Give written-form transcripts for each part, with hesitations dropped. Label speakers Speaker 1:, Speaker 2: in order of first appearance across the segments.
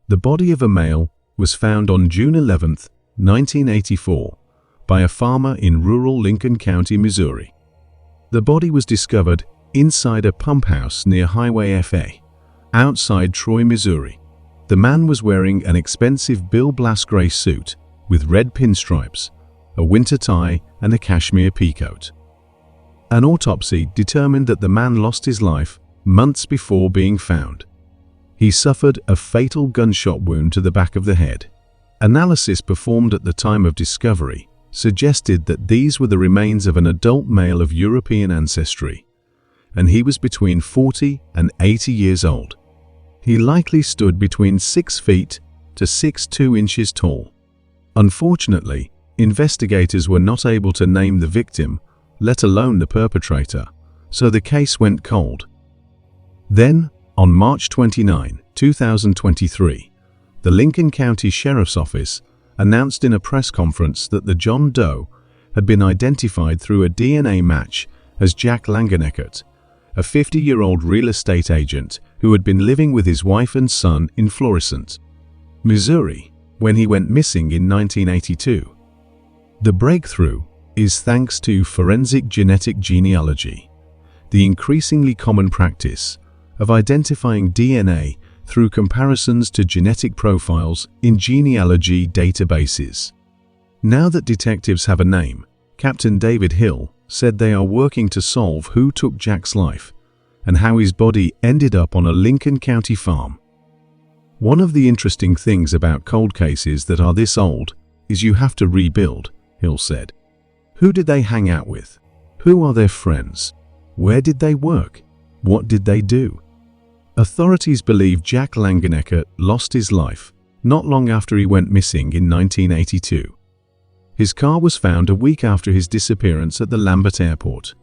Speaker 1: The body of a male was found on June 11, 1984, by a farmer in rural Lincoln County, Missouri. The body was discovered inside a pump house near Highway FA, outside Troy, Missouri. The man was wearing an expensive Bill Blass gray suit with red pinstripes, a winter tie, and a cashmere peacoat. An autopsy determined that the man lost his life months before being found. He suffered a fatal gunshot wound to the back of the head. Analysis performed at the time of discovery suggested that these were the remains of an adult male of European ancestry, and he was between 40 and 80 years old. He likely stood between 6 feet to 6'2" inches tall. Unfortunately, investigators were not able to name the victim, let alone the perpetrator, so the case went cold. Then, on March 29, 2023, the Lincoln County Sheriff's Office announced in a press conference that the John Doe had been identified through a DNA match as Jack Langeneckert, a 50-year-old real estate agent who had been living with his wife and son in Florissant, Missouri, when he went missing in 1982. The breakthrough is thanks to forensic genetic genealogy, the increasingly common practice of identifying DNA through comparisons to genetic profiles in genealogy databases. Now that detectives have a name, Captain David Hill said they are working to solve who took Jack's life and how his body ended up on a Lincoln County farm. One of the interesting things about cold cases that are this old is you have to rebuild, Hill said. Who did they hang out with? Who are their friends? Where did they work? What did they do? Authorities believe Jack Langeneckert lost his life not long after he went missing in 1982. His car was found a week after his disappearance at the Lambert Airport.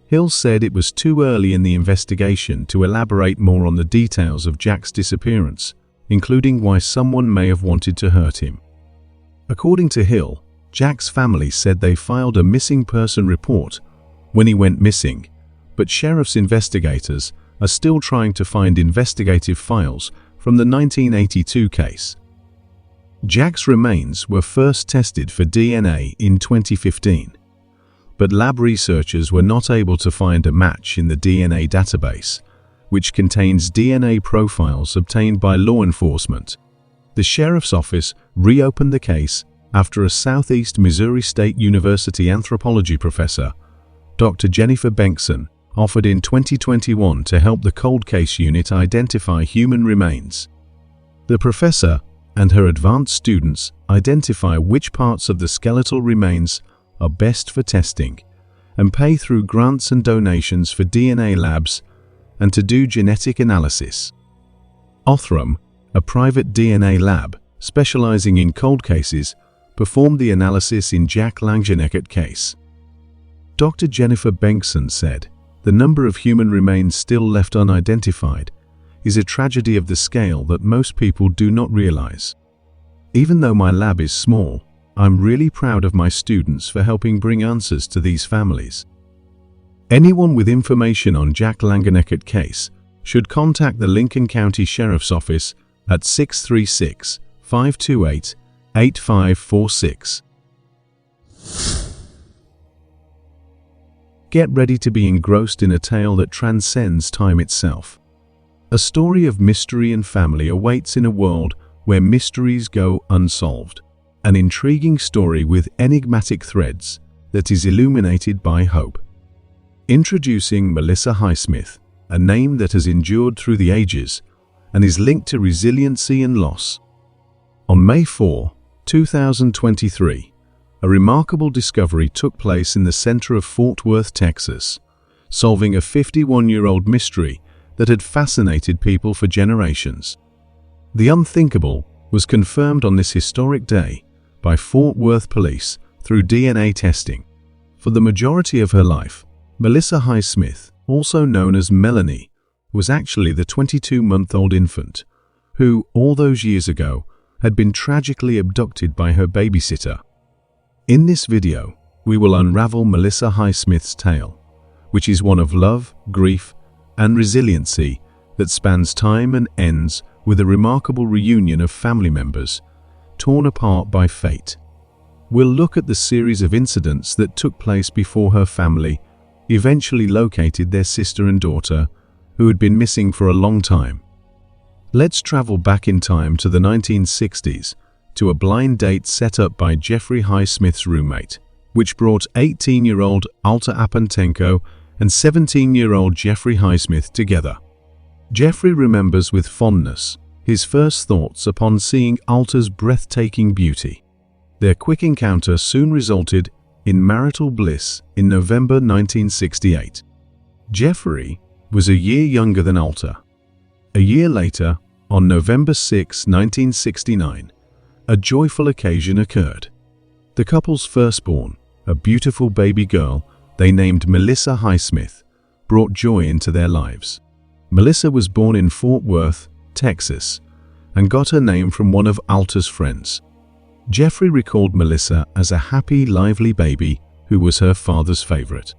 Speaker 1: Hill said it was too early in the investigation to elaborate more on the details of Jack's disappearance, including why someone may have wanted to hurt him. According to Hill, Jack's family said they filed a missing person report when he went missing, but sheriff's investigators are still trying to find investigative files from the 1982 case. Jack's remains were first tested for DNA in 2015, but lab researchers were not able to find a match in the DNA database, which contains DNA profiles obtained by law enforcement. The sheriff's office reopened the case after a Southeast Missouri State University anthropology professor, Dr. Jennifer Bengtson, offered in 2021 to help the cold case unit identify human remains. The professor and her advanced students identify which parts of the skeletal remains are best for testing and pay through grants and donations for DNA labs and to do genetic analysis. Othram, a private DNA lab specializing in cold cases, performed the analysis in Jack Langeneckert case. Dr. Jennifer Bengtson said, "The number of human remains still left unidentified is a tragedy of the scale that most people do not realize. Even though my lab is small, I'm really proud of my students for helping bring answers to these families." Anyone with information on Jack Langeneckert case should contact the Lincoln County Sheriff's Office at 636-528-8546. Get ready to be engrossed in a tale that transcends time itself. A story of mystery and family awaits in a world where mysteries go unsolved. An intriguing story with enigmatic threads that is illuminated by hope. Introducing Melissa Highsmith, a name that has endured through the ages and is linked to resiliency and loss. On May 4, 2023, a remarkable discovery took place in the center of Fort Worth, Texas, solving a 51-year-old mystery that had fascinated people for generations. The unthinkable was confirmed on this historic day by Fort Worth police through DNA testing. For the majority of her life, Melissa Highsmith, also known as Melanie, was actually the 22-month-old infant who, all those years ago, had been tragically abducted by her babysitter. In this video, we will unravel Melissa Highsmith's tale, which is one of love, grief, and resiliency that spans time and ends with a remarkable reunion of family members, torn apart by fate. We'll look at the series of incidents that took place before her family eventually located their sister and daughter, who had been missing for a long time. Let's travel back in time to the 1960s, to a blind date set up by Jeffrey Highsmith's roommate, which brought 18-year-old Alta Apantenko and 17-year-old Jeffrey Highsmith together. Jeffrey remembers with fondness his first thoughts upon seeing Alta's breathtaking beauty. Their quick encounter soon resulted in marital bliss in November 1968. Jeffrey was a year younger than Alta. A year later, on November 6, 1969, a joyful occasion occurred. The couple's firstborn, a beautiful baby girl they named Melissa Highsmith, brought joy into their lives. Melissa was born in Fort Worth, Texas, and got her name from one of Alta's friends. Jeffrey recalled Melissa as a happy, lively baby who was her father's favorite.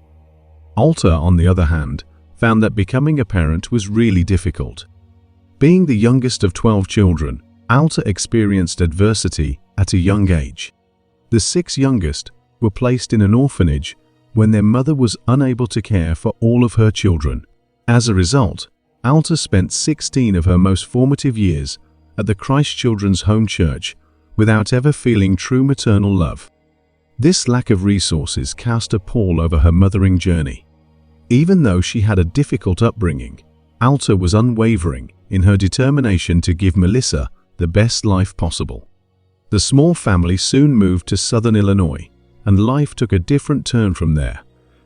Speaker 1: Alta, on the other hand, found that becoming a parent was really difficult. Being the youngest of 12 children, Alta experienced adversity at a young age. The 6 youngest were placed in an orphanage when their mother was unable to care for all of her children. As a result, Alta spent 16 of her most formative years at the Christ Children's Home Church without ever feeling true maternal love. This lack of resources cast a pall over her mothering journey. Even though she had a difficult upbringing, Alta was unwavering in her determination to give Melissa the best life possible. The small family soon moved to southern Illinois, and life took a different turn from there,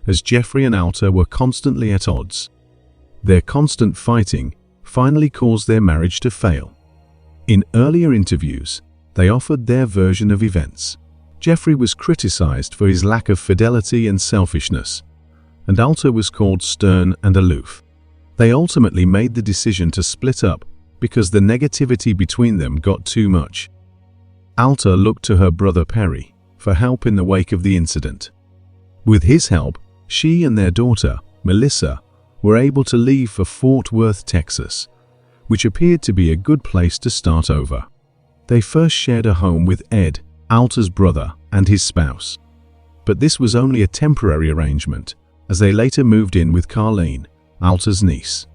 Speaker 1: as Jeffrey and Alta were constantly at odds. Their constant fighting finally caused their marriage to fail. In earlier interviews, they offered their version of events. Jeffrey was criticized for his lack of fidelity and selfishness, and Alta was called stern and aloof. They ultimately made the decision to split up because the negativity between them got too much. Alta looked to her brother Perry for help in the wake of the incident. With his help, she and their daughter, Melissa, were able to leave for Fort Worth, Texas, which appeared to be a good place to start over. They first shared a home with Ed, Alta's brother, and his spouse. But this was only a temporary arrangement, as they later moved in with Carlene, Alta's niece.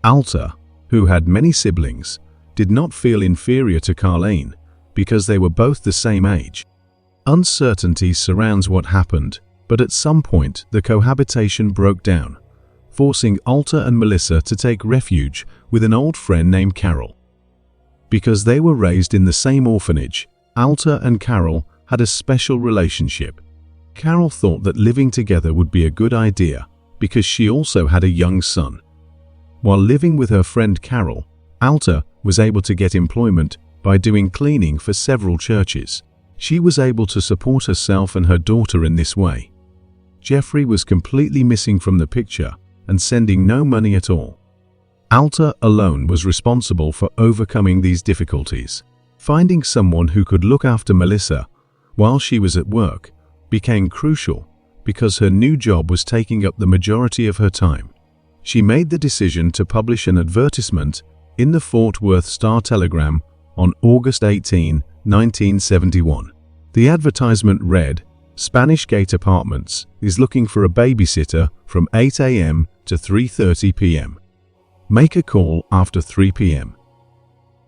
Speaker 1: Alta, who had many siblings, did not feel inferior to Carlene because they were both the same age. Uncertainty surrounds what happened, but at some point the cohabitation broke down, forcing Alta and Melissa to take refuge with an old friend named Carol. Because they were raised in the same orphanage, Alta and Carol had a special relationship. Carol thought that living together would be a good idea because she also had a young son. While living with her friend Carol, Alta was able to get employment by doing cleaning for several churches. She was able to support herself and her daughter in this way. Jeffrey was completely missing from the picture and sending no money at all. Alta alone was responsible for overcoming these difficulties. Finding someone who could look after Melissa while she was at work became crucial because her new job was taking up the majority of her time. She made the decision to publish an advertisement in the Fort Worth Star-Telegram on August 18, 1971. The advertisement read, "Spanish Gate Apartments is looking for a babysitter from 8 a.m. to 3:30 p.m. Make a call after 3 p.m.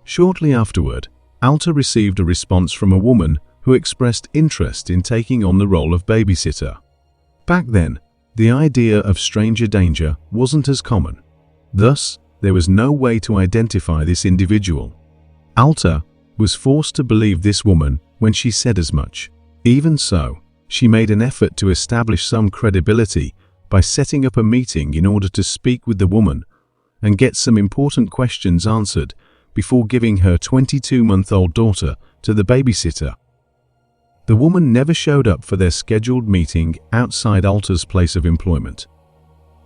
Speaker 1: Shortly afterward, Alta received a response from a woman who expressed interest in taking on the role of babysitter. Back then, the idea of stranger danger wasn't as common. Thus, there was no way to identify this individual. Alta was forced to believe this woman when she said as much. Even so, she made an effort to establish some credibility by setting up a meeting in order to speak with the woman and get some important questions answered before giving her 22-month-old daughter to the babysitter. The woman never showed up for their scheduled meeting outside Alta's place of employment.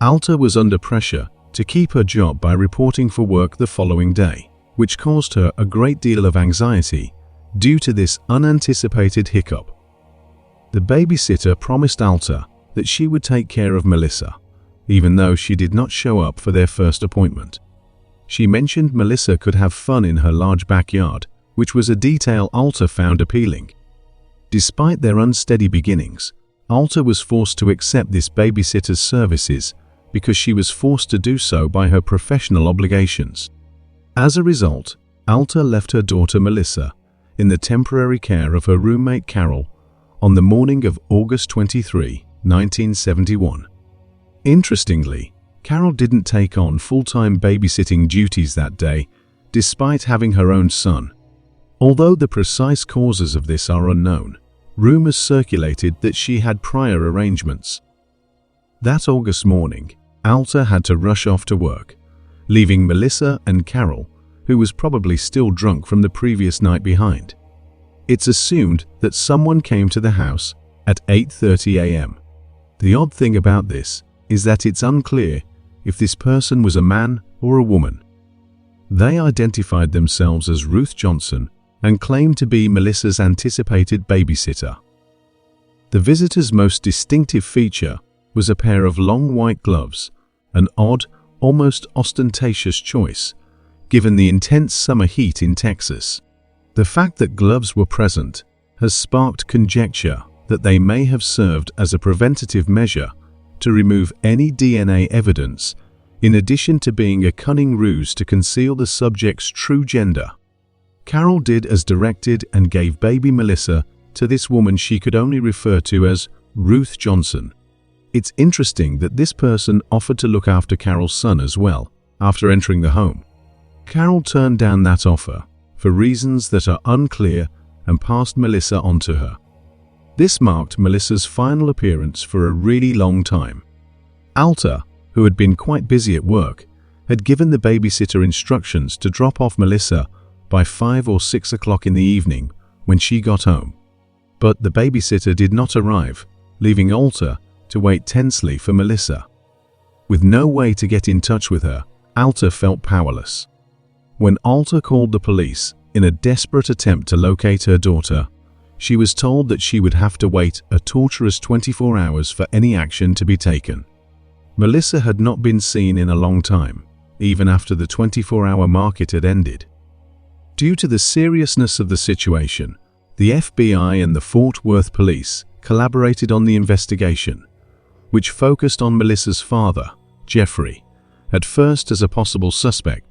Speaker 1: Alta was under pressure to keep her job by reporting for work the following day, which caused her a great deal of anxiety due to this unanticipated hiccup. The babysitter promised Alta that she would take care of Melissa, even though she did not show up for their first appointment. She mentioned Melissa could have fun in her large backyard, which was a detail Alta found appealing. Despite their unsteady beginnings, Alta was forced to accept this babysitter's services because she was forced to do so by her professional obligations. As a result, Alta left her daughter Melissa in the temporary care of her roommate Carol on the morning of August 23, 1971. Interestingly, Carol didn't take on full-time babysitting duties that day, despite having her own son. Although the precise causes of this are unknown, rumors circulated that she had prior arrangements. That August morning, Alta had to rush off to work, leaving Melissa and Carol, who was probably still drunk from the previous night, behind. It's assumed that someone came to the house at 8:30 a.m. The odd thing about this is that it's unclear if this person was a man or a woman. They identified themselves as Ruth Johnson and claimed to be Melissa's anticipated babysitter. The visitor's most distinctive feature was a pair of long white gloves, an odd, almost ostentatious choice, given the intense summer heat in Texas. The fact that gloves were present has sparked conjecture that they may have served as a preventative measure to remove any DNA evidence, in addition to being a cunning ruse to conceal the subject's true gender. Carol did as directed and gave baby Melissa to this woman she could only refer to as Ruth Johnson. It's interesting that this person offered to look after Carol's son as well after entering the home. Carol turned down that offer for reasons that are unclear and passed Melissa on to her. This marked Melissa's final appearance for a really long time. Alta, who had been quite busy at work, had given the babysitter instructions to drop off Melissa by 5 or 6 o'clock in the evening when she got home. But the babysitter did not arrive, leaving Alta to wait tensely for Melissa. With no way to get in touch with her, Alta felt powerless. When Alta called the police in a desperate attempt to locate her daughter, she was told that she would have to wait a torturous 24 hours for any action to be taken. Melissa had not been seen in a long time, even after the 24-hour market had ended. Due to the seriousness of the situation, the FBI and the Fort Worth police collaborated on the investigation, which focused on Melissa's father, Jeffrey, at first as a possible suspect.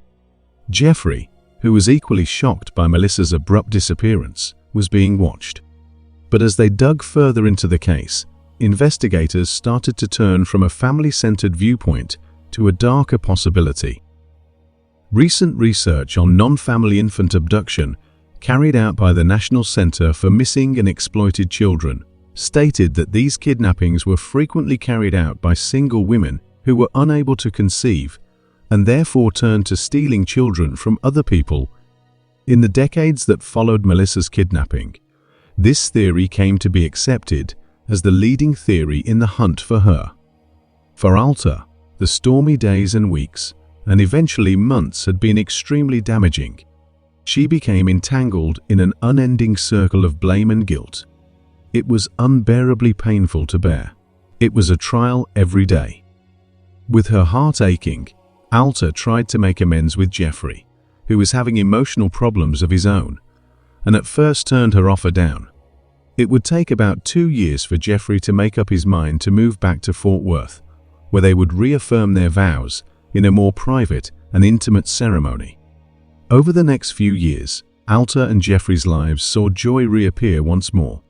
Speaker 1: Jeffrey, who was equally shocked by Melissa's abrupt disappearance, was being watched. But as they dug further into the case, investigators started to turn from a family-centered viewpoint to a darker possibility. Recent research on non-family infant abduction, carried out by the National Center for Missing and Exploited Children, stated that these kidnappings were frequently carried out by single women who were unable to conceive and therefore turned to stealing children from other people. In the decades that followed Melissa's kidnapping, this theory came to be accepted as the leading theory in the hunt for her. For Alta, the stormy days and weeks, and eventually months, had been extremely damaging. She became entangled in an unending circle of blame and guilt. It was unbearably painful to bear. It was a trial every day. With her heart aching, Alta tried to make amends with Jeffrey, who was having emotional problems of his own, and at first turned her offer down. It would take about 2 years for Jeffrey to make up his mind to move back to Fort Worth, where they would reaffirm their vows in a more private and intimate ceremony. Over the next few years, Alta and Jeffrey's lives saw joy reappear once more.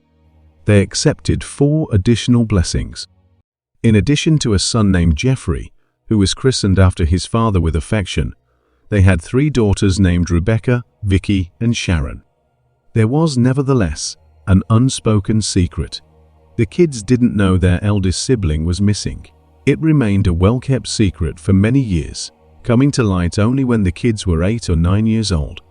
Speaker 1: They accepted 4 additional blessings. In addition to a son named Jeffrey, who was christened after his father with affection, they had 3 daughters named Rebecca, Vicky, and Sharon. There was, nevertheless, an unspoken secret. The kids didn't know their eldest sibling was missing. It remained a well-kept secret for many years, coming to light only when the kids were 8 or 9 years old.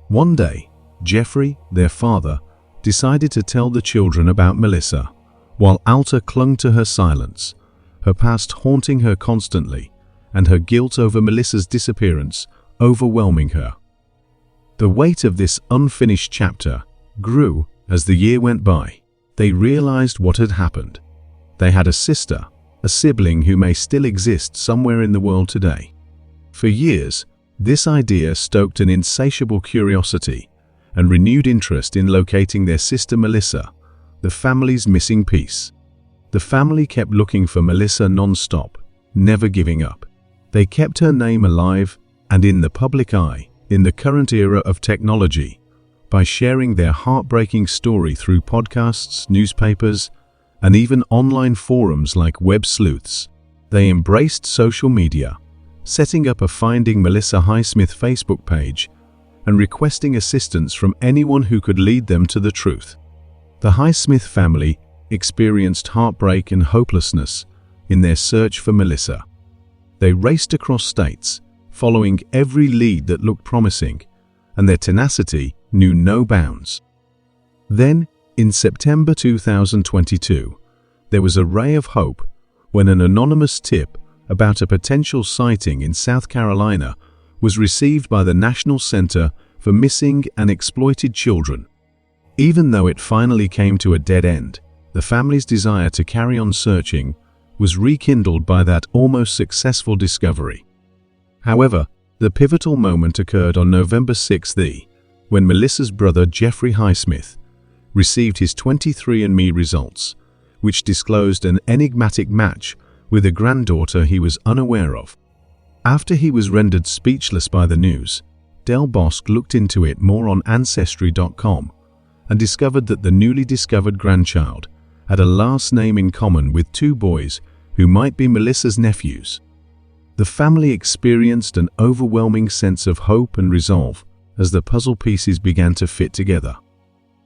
Speaker 1: One day, Jeffrey, their father, decided to tell the children about Melissa, while Alta clung to her silence, her past haunting her constantly, and her guilt over Melissa's disappearance overwhelming her. The weight of this unfinished chapter grew as the year went by. They realized what had happened. They had a sister, a sibling who may still exist somewhere in the world today. For years, This idea stoked an insatiable curiosity and renewed interest in locating their sister Melissa, the family's missing piece. The family kept looking for Melissa non-stop, never giving up. They kept her name alive and in the public eye in the current era of technology by sharing their heartbreaking story through podcasts, newspapers, and even online forums like Web Sleuths. They embraced social media, setting up a Finding Melissa Highsmith Facebook page and requesting assistance from anyone who could lead them to the truth. The Highsmith family experienced heartbreak and hopelessness in their search for Melissa. They raced across states, following every lead that looked promising, and their tenacity knew no bounds. Then, in September 2022, there was a ray of hope when an anonymous tip about a potential sighting in South Carolina was received by the National Center for Missing and Exploited Children. Even though it finally came to a dead end, the family's desire to carry on searching was rekindled by that almost successful discovery. However, the pivotal moment occurred on November 6, when Melissa's brother Jeffrey Highsmith received his 23andMe results, which disclosed an enigmatic match with a granddaughter he was unaware of. After he was rendered speechless by the news, Del Bosque looked into it more on Ancestry.com and discovered that the newly discovered grandchild had a last name in common with two boys who might be Melissa's nephews. The family experienced an overwhelming sense of hope and resolve as the puzzle pieces began to fit together.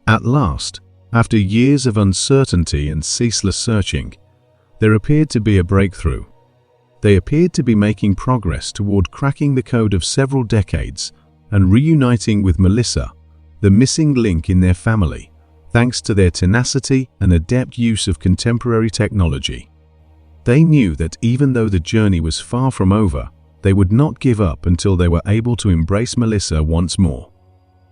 Speaker 1: At last, after years of uncertainty and ceaseless searching, there appeared to be a breakthrough. They appeared to be making progress toward cracking the code of several decades and reuniting with Melissa, the missing link in their family, thanks to their tenacity and adept use of contemporary technology. They knew that even though the journey was far from over, they would not give up until they were able to embrace Melissa once more.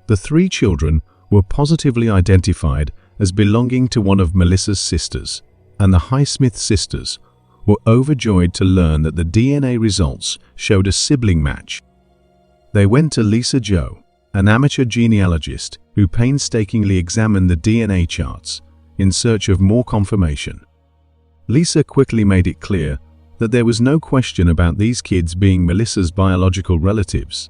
Speaker 1: The three children were positively identified as belonging to one of Melissa's sisters, and the Highsmith sisters were overjoyed to learn that the DNA results showed a sibling match. They went to Lisa Joe, an amateur genealogist who painstakingly examined the DNA charts in search of more confirmation. Lisa quickly made it clear that there was no question about these kids being Melissa's biological relatives.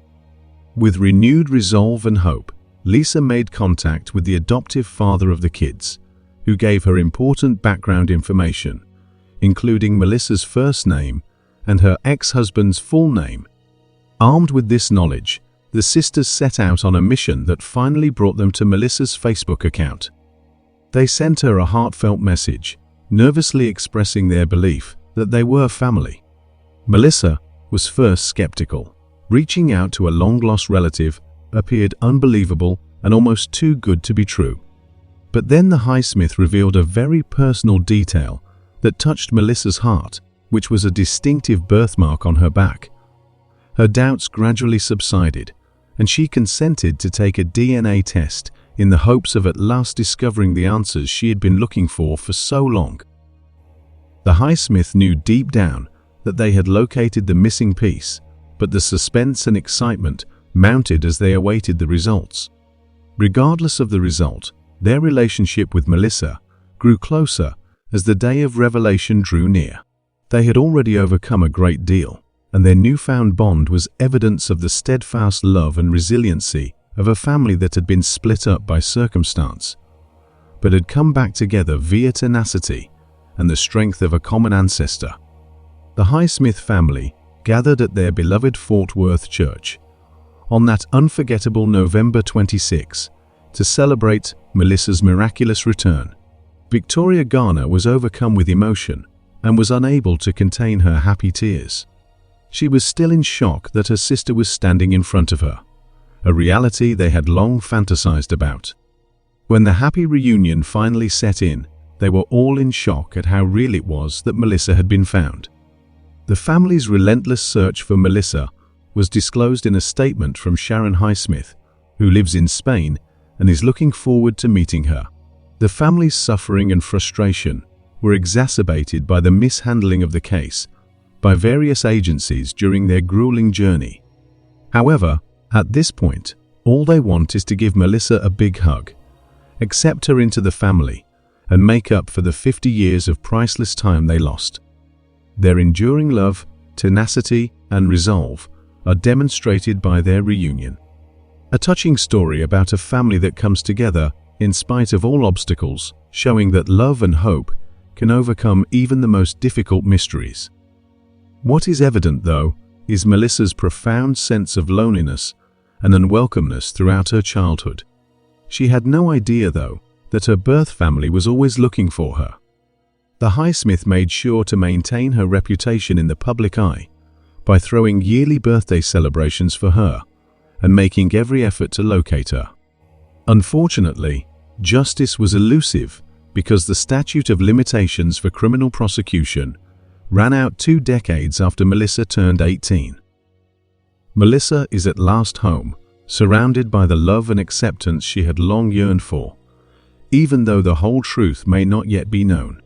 Speaker 1: With renewed resolve and hope, Lisa made contact with the adoptive father of the kids, who gave her important background information, including Melissa's first name and her ex-husband's full name. Armed with this knowledge, the sisters set out on a mission that finally brought them to Melissa's Facebook account. They sent her a heartfelt message, nervously expressing their belief that they were family. Melissa was first skeptical. Reaching out to a long-lost relative appeared unbelievable and almost too good to be true. But then the Highsmith revealed a very personal detail that touched Melissa's heart, which was a distinctive birthmark on her back. Her doubts gradually subsided, and she consented to take a DNA test in the hopes of at last discovering the answers she had been looking for so long. The Highsmith knew deep down that they had located the missing piece, but the suspense and excitement mounted as they awaited the results. Regardless of the result, their relationship with Melissa grew closer as the day of revelation drew near. They had already overcome a great deal, and their newfound bond was evidence of the steadfast love and resiliency of a family that had been split up by circumstance, but had come back together via tenacity and the strength of a common ancestor. The Highsmith family gathered at their beloved Fort Worth church on that unforgettable November 26 to celebrate Melissa's miraculous return. Victoria Garner was overcome with emotion and was unable to contain her happy tears. She was still in shock that her sister was standing in front of her, a reality they had long fantasized about. When the happy reunion finally set in, they were all in shock at how real it was that Melissa had been found. The family's relentless search for Melissa was disclosed in a statement from Sharon Highsmith, who lives in Spain and is looking forward to meeting her. The family's suffering and frustration were exacerbated by the mishandling of the case by various agencies during their grueling journey. However, at this point, all they want is to give Melissa a big hug, accept her into the family, and make up for the 50 years of priceless time they lost. Their enduring love, tenacity, and resolve are demonstrated by their reunion. A touching story about a family that comes together in spite of all obstacles, showing that love and hope can overcome even the most difficult mysteries. What is evident, though, is Melissa's profound sense of loneliness and unwelcomeness throughout her childhood. She had no idea, though, that her birth family was always looking for her. The Highsmith made sure to maintain her reputation in the public eye by throwing yearly birthday celebrations for her and making every effort to locate her. Unfortunately, justice was elusive because the statute of limitations for criminal prosecution ran out 2 decades after Melissa turned 18. Melissa is at last home, surrounded by the love and acceptance she had long yearned for, even though the whole truth may not yet be known.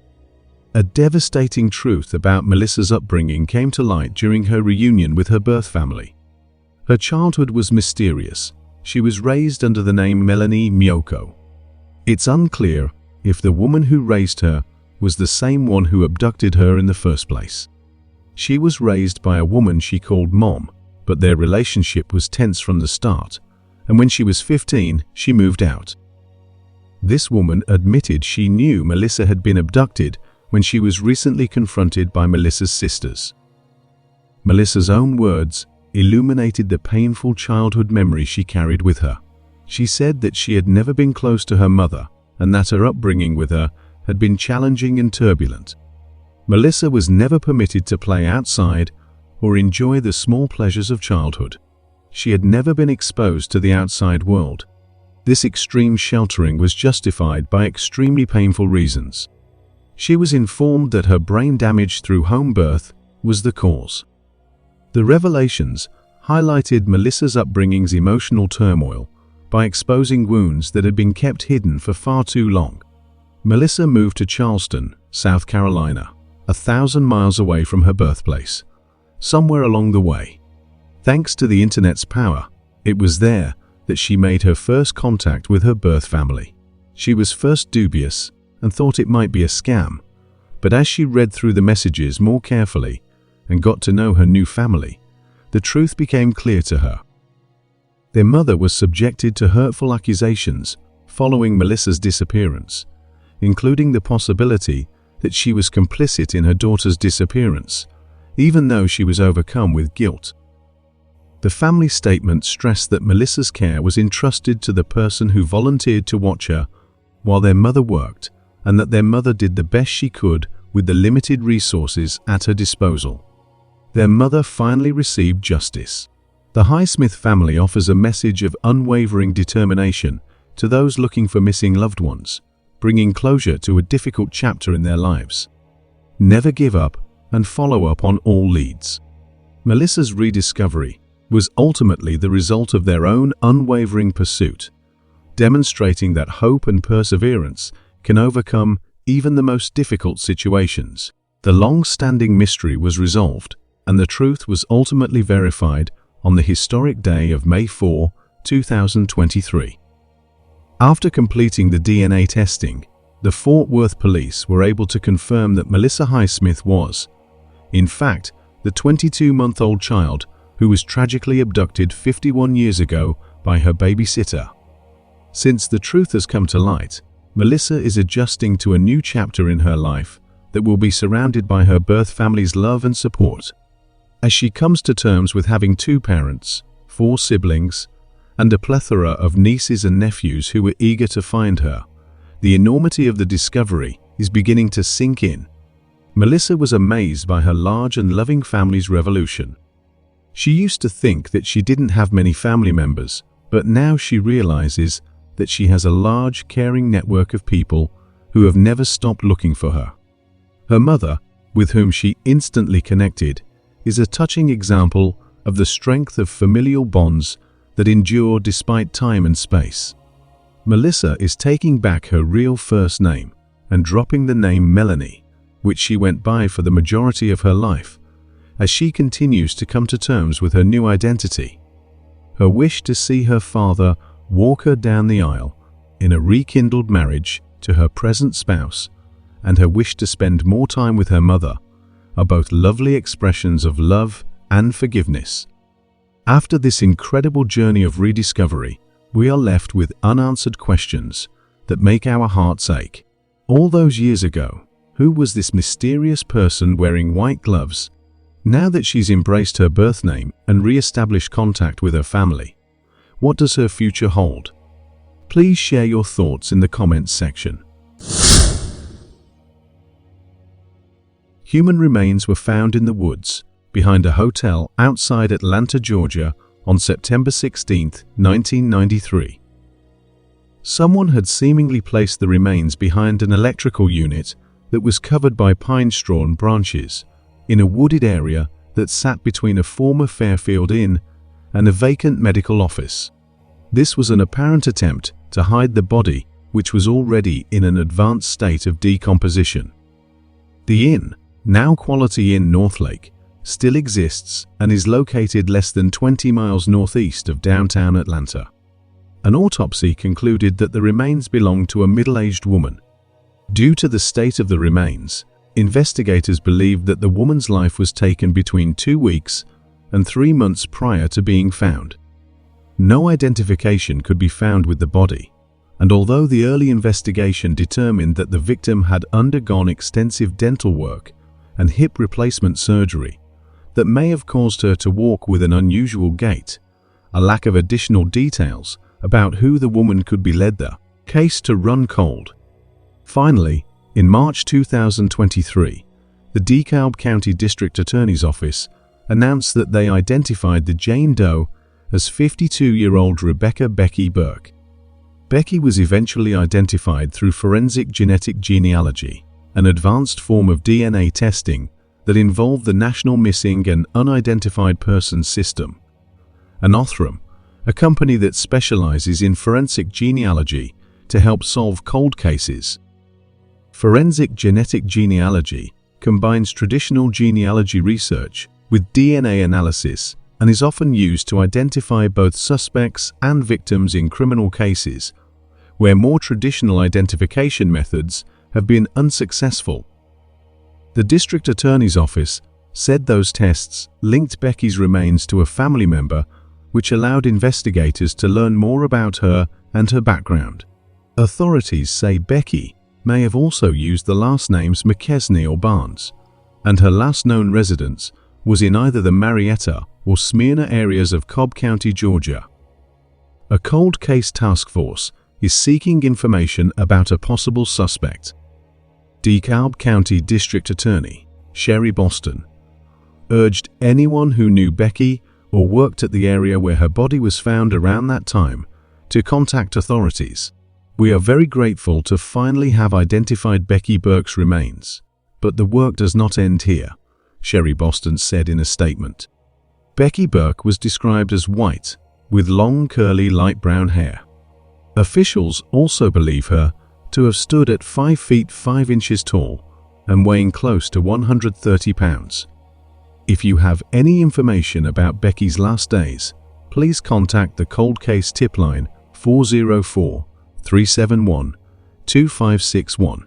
Speaker 1: A devastating truth about Melissa's upbringing came to light during her reunion with her birth family. Her childhood was mysterious. She was raised under the name Melanie Myoko. It's unclear if the woman who raised her was the same one who abducted her in the first place. She was raised by a woman she called Mom, but their relationship was tense from the start, and when she was 15, she moved out. This woman admitted she knew Melissa had been abducted when she was recently confronted by Melissa's sisters. Melissa's own words illuminated the painful childhood memory she carried with her. She said that she had never been close to her mother and that her upbringing with her had been challenging and turbulent. Melissa was never permitted to play outside or enjoy the small pleasures of childhood. She had never been exposed to the outside world. This extreme sheltering was justified by extremely painful reasons. She was informed that her brain damage through home birth was the cause. The revelations highlighted Melissa's upbringing's emotional turmoil by exposing wounds that had been kept hidden for far too long. Melissa moved to Charleston, South Carolina, 1,000 miles away from her birthplace. Somewhere along the way, thanks to the internet's power, it was there that she made her first contact with her birth family. She was first dubious and thought it might be a scam, but as she read through the messages more carefully and got to know her new family, the truth became clear to her. Their mother was subjected to hurtful accusations following Melissa's disappearance, including the possibility that she was complicit in her daughter's disappearance, even though she was overcome with guilt. The family statement stressed that Melissa's care was entrusted to the person who volunteered to watch her while their mother worked, and that their mother did the best she could with the limited resources at her disposal. Their mother finally received justice. The Highsmith family offers a message of unwavering determination to those looking for missing loved ones, bringing closure to a difficult chapter in their lives. Never give up and follow up on all leads. Melissa's rediscovery was ultimately the result of their own unwavering pursuit, demonstrating that hope and perseverance can overcome even the most difficult situations. The long-standing mystery was resolved, and the truth was ultimately verified on the historic day of May 4, 2023. After completing the DNA testing, the Fort Worth police were able to confirm that Melissa Highsmith was, in fact, the 22-month-old child who was tragically abducted 51 years ago by her babysitter. Since the truth has come to light, Melissa is adjusting to a new chapter in her life that will be surrounded by her birth family's love and support. As she comes to terms with having 2 parents, 4 siblings, and a plethora of nieces and nephews who were eager to find her, the enormity of the discovery is beginning to sink in. Melissa was amazed by her large and loving family's revolution. She used to think that she didn't have many family members, but now she realizes that she has a large, caring network of people who have never stopped looking for her. Her mother, with whom she instantly connected, is a touching example of the strength of familial bonds that endure despite time and space. Melissa is taking back her real first name and dropping the name Melanie, which she went by for the majority of her life, as she continues to come to terms with her new identity. her wish to see her father walk her down the aisle in a rekindled marriage to her present spouse, and her wish to spend more time with her mother are both lovely expressions of love and forgiveness. After this incredible journey of rediscovery, we are left with unanswered questions that make our hearts ache. All those years ago, who was this mysterious person wearing white gloves? Now that she's embraced her birth name and re-established contact with her family, what does her future hold? Please share your thoughts in the comments section. Human remains were found in the woods behind a hotel outside Atlanta, Georgia on September 16, 1993. Someone had seemingly placed the remains behind an electrical unit that was covered by pine straw and branches in a wooded area that sat between a former Fairfield Inn and a vacant medical office. This was an apparent attempt to hide the body, which was already in an advanced state of decomposition. The inn, now Quality Inn Northlake, still exists and is located less than 20 miles northeast of downtown Atlanta. An autopsy concluded that the remains belonged to a middle-aged woman. Due to the state of the remains, investigators believed that the woman's life was taken between 2 weeks and 3 months prior to being found. No identification could be found with the body, and although the early investigation determined that the victim had undergone extensive dental work and hip replacement surgery that may have caused her to walk with an unusual gait, a lack of additional details about who the woman could be led the case to run cold. Finally, in March 2023, the DeKalb County District Attorney's Office announced that they identified the Jane Doe as 52-year-old Rebecca Becky Burke. Becky was eventually identified through forensic genetic genealogy, an advanced form of DNA testing that involved the National Missing and Unidentified Persons System. Othram, a company that specializes in forensic genealogy to help solve cold cases. Forensic genetic genealogy combines traditional genealogy research with DNA analysis and is often used to identify both suspects and victims in criminal cases, where more traditional identification methods have been unsuccessful. The District Attorney's Office said those tests linked Becky's remains to a family member, which allowed investigators to learn more about her and her background. Authorities say Becky may have also used the last names McKesney or Barnes, and her last known residence was in either the Marietta or Smyrna areas of Cobb County, Georgia. A cold case task force is seeking information about a possible suspect. DeKalb County District Attorney Sherry Boston urged anyone who knew Becky or worked at the area where her body was found around that time to contact authorities. "We are very grateful to finally have identified Becky Burke's remains, but the work does not end here," Sherry Boston said in a statement. Becky Burke was described as white, with long curly light brown hair. Officials also believe her to have stood at 5 feet 5 inches tall and weighing close to 130 pounds. If you have any information about Becky's last days, please contact the Cold Case Tip Line 404-371-2561.